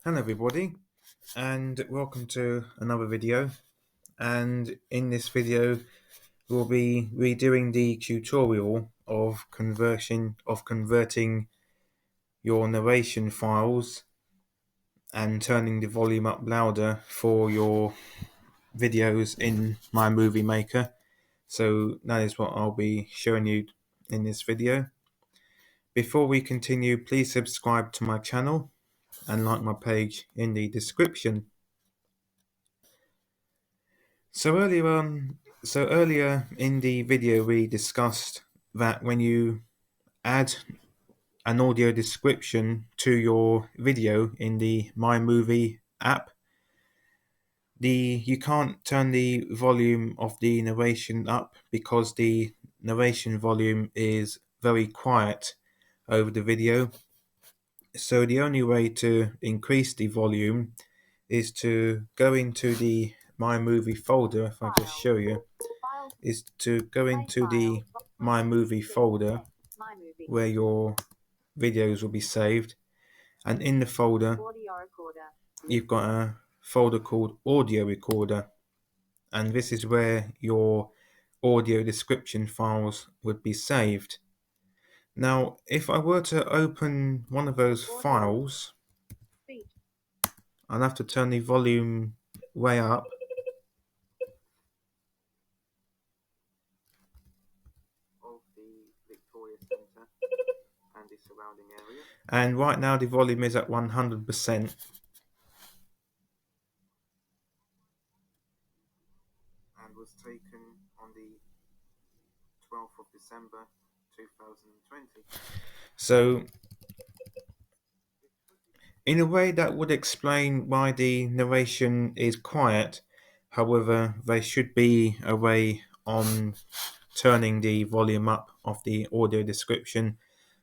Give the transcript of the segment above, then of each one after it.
Hello everybody, and welcome to another video. And in this video we'll be redoing the tutorial of converting your narration files and turning the volume up louder for your videos in my movie maker. So that is what I'll be showing you in this video. Before we continue, please subscribe to my channel and like my page in the description. So earlier in the video we discussed that when you add an audio description to your video in the My Movie app, you can't turn the volume of the narration up because the narration volume is very quiet over the video. So the only way to increase the volume is to go into the My Movie folder. If I just show you, is to go into the My Movie folder where your videos will be saved, and in the folder you've got a folder called Audio Recorder, and this is where your audio description files would be saved. Now, if I were to open one of those files, I'll have to turn the volume way up. Of the Victoria Centre and the surrounding area. And right now the volume is at 100%. And was taken on the 12th of December 2020. So in a way that would explain why the narration is quiet. However, there should be a way on turning the volume up of the audio description.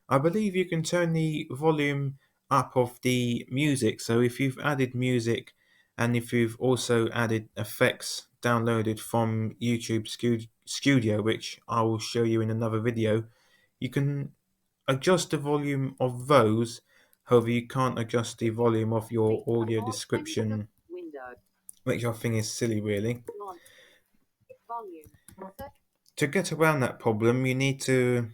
I believe you can turn the volume up of the music. So if you've added music and if you've also added effects downloaded from YouTube Studio, which I will show you in another video, you can adjust the volume of those. However, you can't adjust the volume of your audio description, which I think is silly, really. To get around that problem, you need to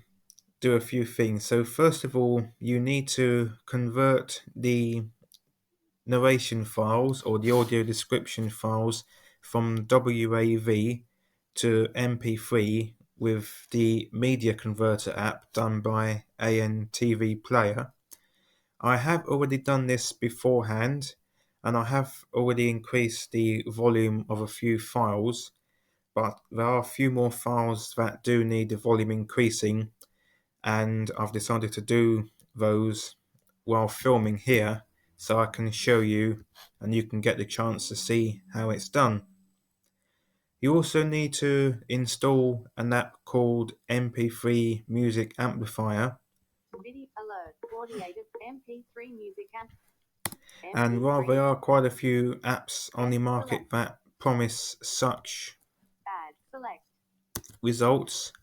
do a few things. So first of all, you need to convert the narration files or the audio description files from WAV to MP3 with the media converter app done by ANTV Player. I have already done this beforehand, and I have already increased the volume of a few files, but there are a few more files that do need the volume increasing, and I've decided to do those while filming here so I can show you and you can get the chance to see how it's done. You also need to install an app called MP3 Music Amplifier. And while there are quite a few apps on the market that promise such results,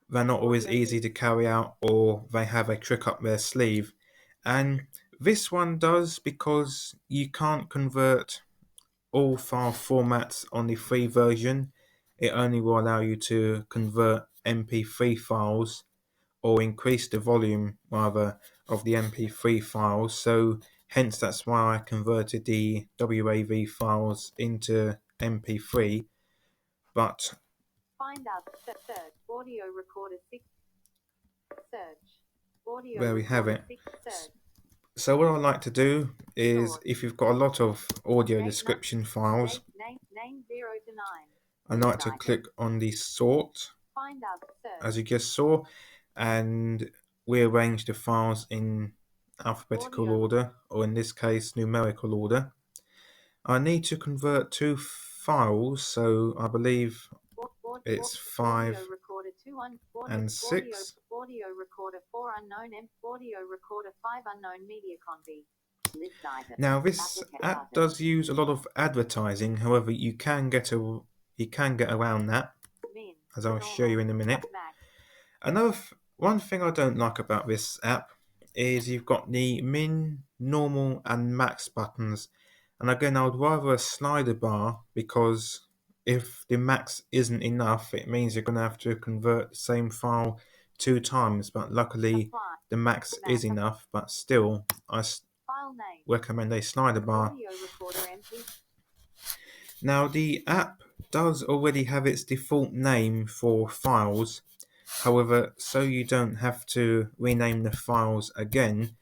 they're not always easy to carry out, or they have a trick up their sleeve. And this one does, because you can't convert all file formats on the free version. It only will allow you to convert MP3 files, or increase the volume rather of the MP3 files. So hence that's why I converted the WAV files into MP3. But there we have it. So what I like to do is, if you've got a lot of audio description files, I like to click on the sort, as you just saw, and rearrange the files in alphabetical order, or in this case numerical order. I need to convert two files, so I believe it's 5 and 6. Now this app does use a lot of advertising, however you can get around that, as I'll show you in a minute. One thing I don't like about this app is you've got the min, normal and max buttons. And again, I would rather a slider bar, because if the max isn't enough, it means you're going to have to convert the same file 2 times. But luckily, the max is enough. But still, I recommend a slider bar. Now, the app does already have its default name for files. However, so you don't have to rename the files again,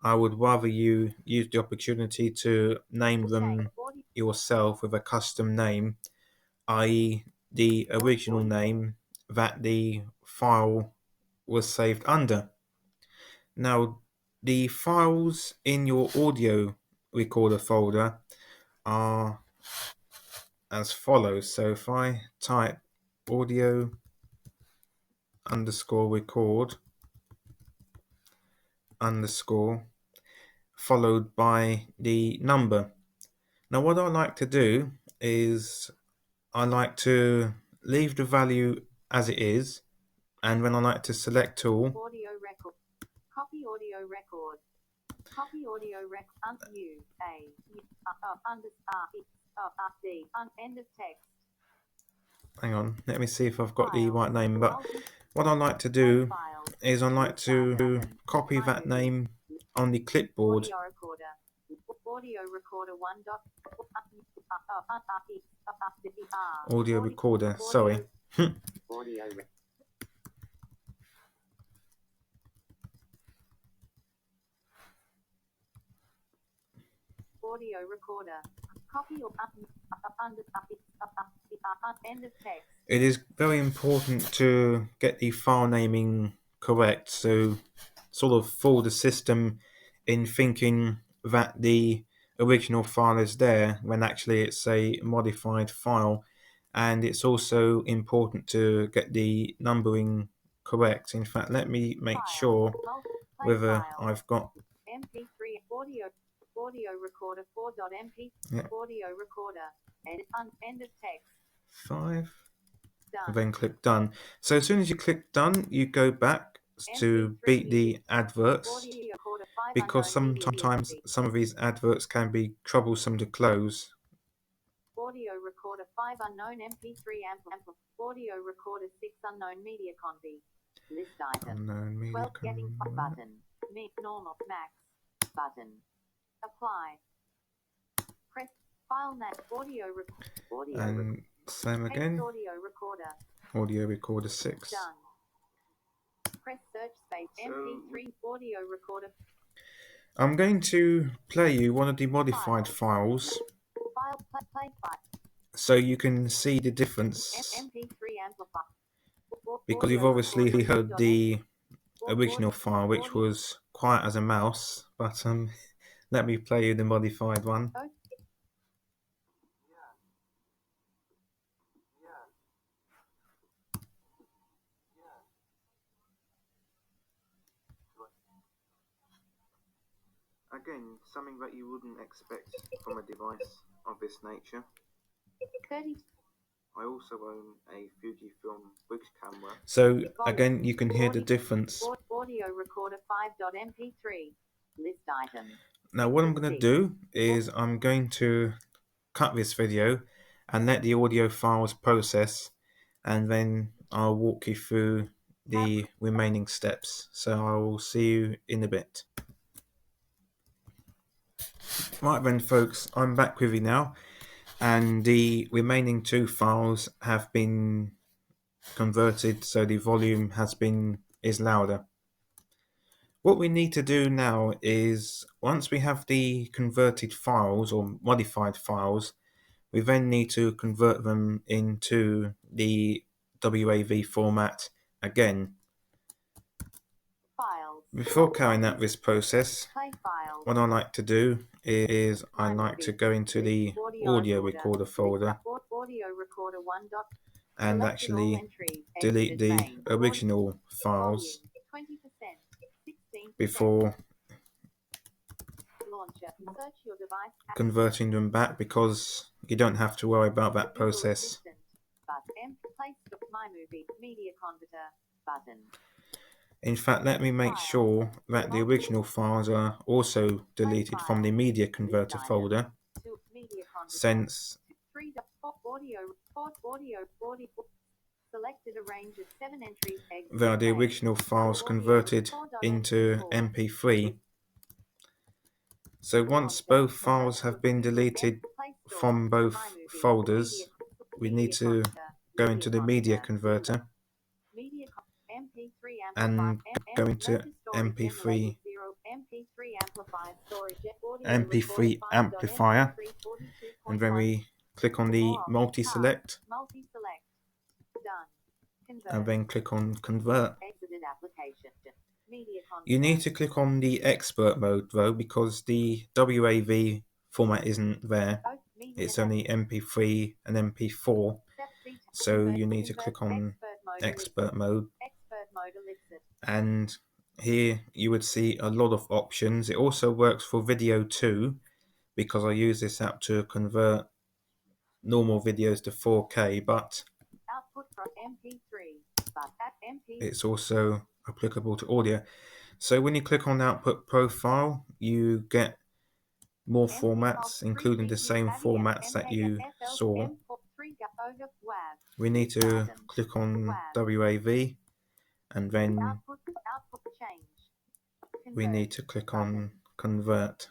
I would rather you use the opportunity to name them yourself with a custom name, i.e. the original name that the file was saved under. Now, the files in your audio recorder folder are as follows. So if I type audio underscore record underscore followed by the number. Now what I like to do is I like to leave the value as it is, and then I like to select all. Audio record. Copy audio record. Copy audio record. End of text. Hang on, let me see if I've got the right name. But what I like to do is I like to copy that name on the clipboard. Audio recorder 1. Audio recorder, sorry. Audio recorder. Copy or end of text. It is very important to get the file naming correct, so sort of fool the system in thinking that the original file is there when actually it's a modified file. And it's also important to get the numbering correct. In fact, let me make sure whether I've got MP3 audio recorder 4.mp audio recorder end of text 5. Then click done. So as soon as you click done, you go back to beat the adverts, because sometimes some of these adverts can be troublesome to close. Audio recorder 5 unknown MP3 amp audio recorder 6 unknown media conv list item Unknown media 12 getting button normal max button apply press file name audio and same again. Audio recorder 6. Done. Press search space MP3 audio recorder. I'm going to play you one of the modified files so you can see the difference, because you've obviously heard the original file, which was quiet as a mouse, but let me play you the modified one. Again, something that you wouldn't expect from a device of this nature. I also own a Fujifilm bridge camera. So again, you can hear the difference. Audio recorder 5.mp3 list item. Now what I'm going to do is I'm going to cut this video and let the audio files process, and then I'll walk you through the remaining steps. So I will see you in a bit. Right then folks, I'm back with you now, and the remaining 2 files have been converted, so the volume is louder. What we need to do now is, once we have the converted files or modified files, we then need to convert them into the WAV format again. Before carrying out this process, what I like to do is I like to go into the audio recorder folder and actually delete the original files before converting them back, because you don't have to worry about that process. In fact, let me make sure that the original files are also deleted from the media converter folder, since Selected a range of 7 entries. they are the original files converted into MP3. So once both files have been deleted from both folders, we need to go into the media converter and go into MP3 amplifier, and then we click on the multi-select Multi-select. Done. Convert. and then click on convert. Exited application. Media You need to click on the expert mode though, because the WAV format isn't there. It's only MP3 and MP4, so you need to click on expert mode. Expert mode elixir. And here you would see a lot of options. It also works for video too, because I use this app to convert normal videos to 4K, but Output from MP3. But at MP. it's also applicable to audio. So when you click on output profile, you get more formats, including the same formats that you saw. We need to click on WAV, and then we need to click on convert.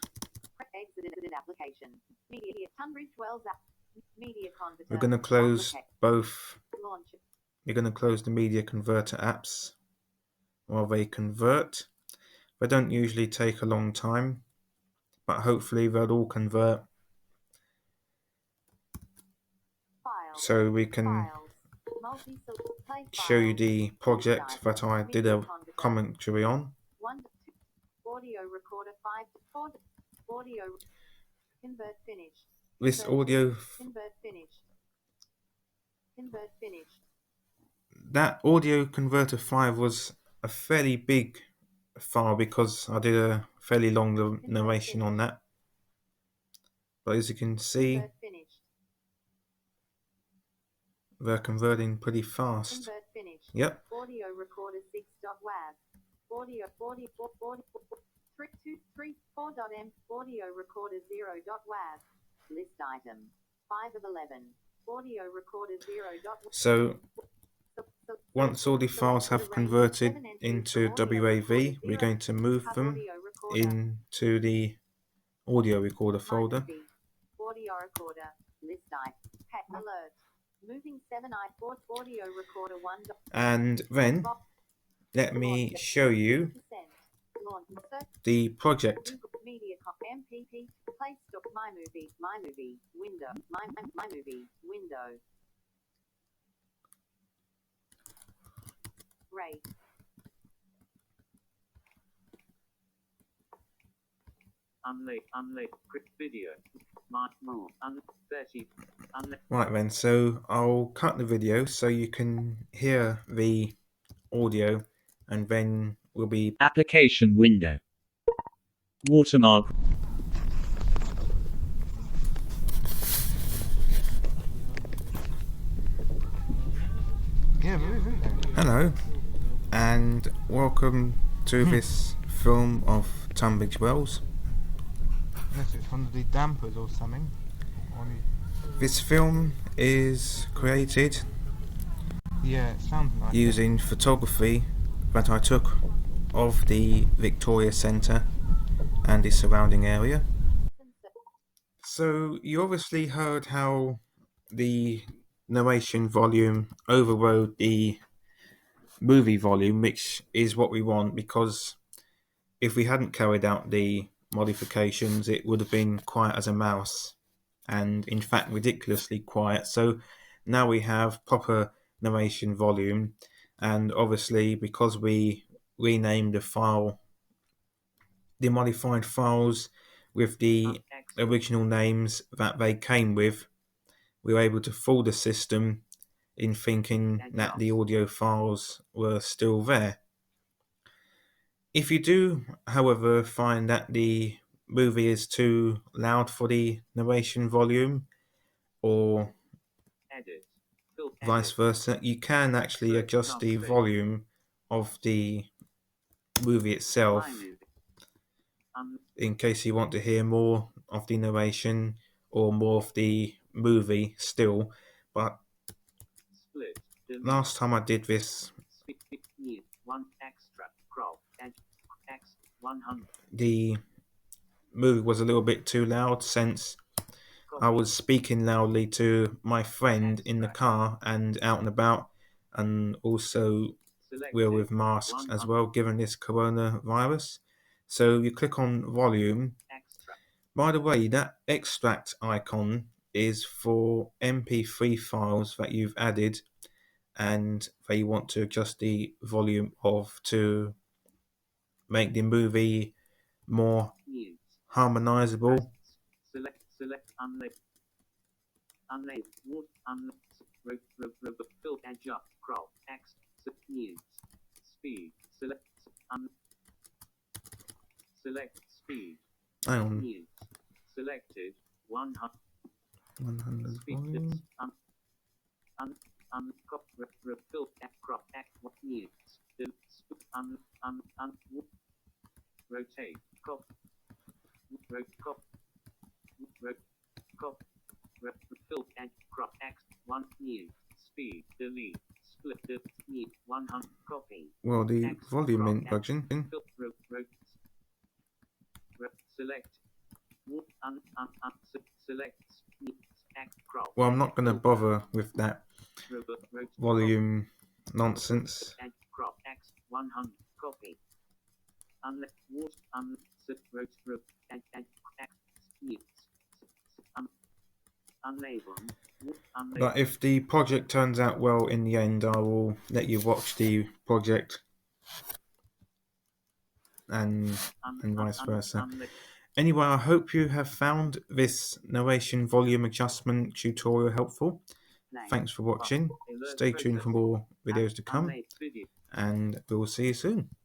We're going to close both. We're going to close the media converter apps while they convert. They don't usually take a long time, but hopefully they'll all convert, so we can show you the project that I did a commentary on. Audio recorder 5 audio convert finished. This audio, Convert finished. Convert finished. that audio converter 5 was a fairly big file because I did a fairly long narration on that. But as you can see, they're converting pretty fast. Yep. Audio recorder 6.wav. Audio 3.2.3.4.m. Audio recorder 0.wav. List item 5 of 11. Audio recorder 0.wav. So once all the files have converted into WAV, we're going to move them into the audio recorder folder. Audio recorder list item alert. Moving 7i4 audio recorder 1. And then let me show you the project. Media MPP play stop my movie window my movie window. Rate. Unlate quick video. Mark more 30. Right then, so I'll cut the video so you can hear the audio, and then we'll be application window. Watermark. Hello, and welcome to this film of Tunbridge Wells. Unless it's one of the dampers or something. This film is created Yeah, it sounds like using photography that I took of the Victoria Centre and the surrounding area. So you obviously heard how the narration volume overrode the movie volume, which is what we want, because if we hadn't carried out the modifications, it would have been quiet as a mouse, and in fact ridiculously quiet. So now we have proper narration volume, and obviously because we renamed the file, the modified files with the original names that they came with, we were able to fool the system in thinking that the audio files were still there. If you do, however, find that the movie is too loud for the narration volume, or vice versa, you can actually adjust the volume of the movie My itself, movie. in case you want to hear more of the narration or more of the movie still. But Split. Delete. last time I did this, Speak. New. One extra. Crop. And X 100. the movie was a little bit too loud since I Copy. was speaking loudly to my friend in the car and out and about, and also we're Selected. with masks as 100. well, given this coronavirus. So you click on volume. Extra. By the way, that extract icon is for MP3 files that you've added and that you want to adjust the volume of to make the movie more News. harmonizable. Select. Unlabeled. Wood. Fill. Adjust. Crop. X. News. Speed. Select. Select. Speed. Hang on, News. Selected. 100. 100 Speed. volume. Fill. Crop. X. News. Rotate. Cop. Cop. Cop. Fill. Crop. X. 1. News. Speed. Delete. Split. News. 100. Copy. Well, the X, volume crop, ain't budging. Select. Select. X, crop. Well, I'm not going to bother with that volume nonsense. Crop. X 100. Copy. Unlabeled. But if the project turns out well in the end, I will let you watch the project and vice versa. Anyway, I hope you have found this narration volume adjustment tutorial helpful. Thanks for watching. Stay tuned for more videos to come, and we'll see you soon.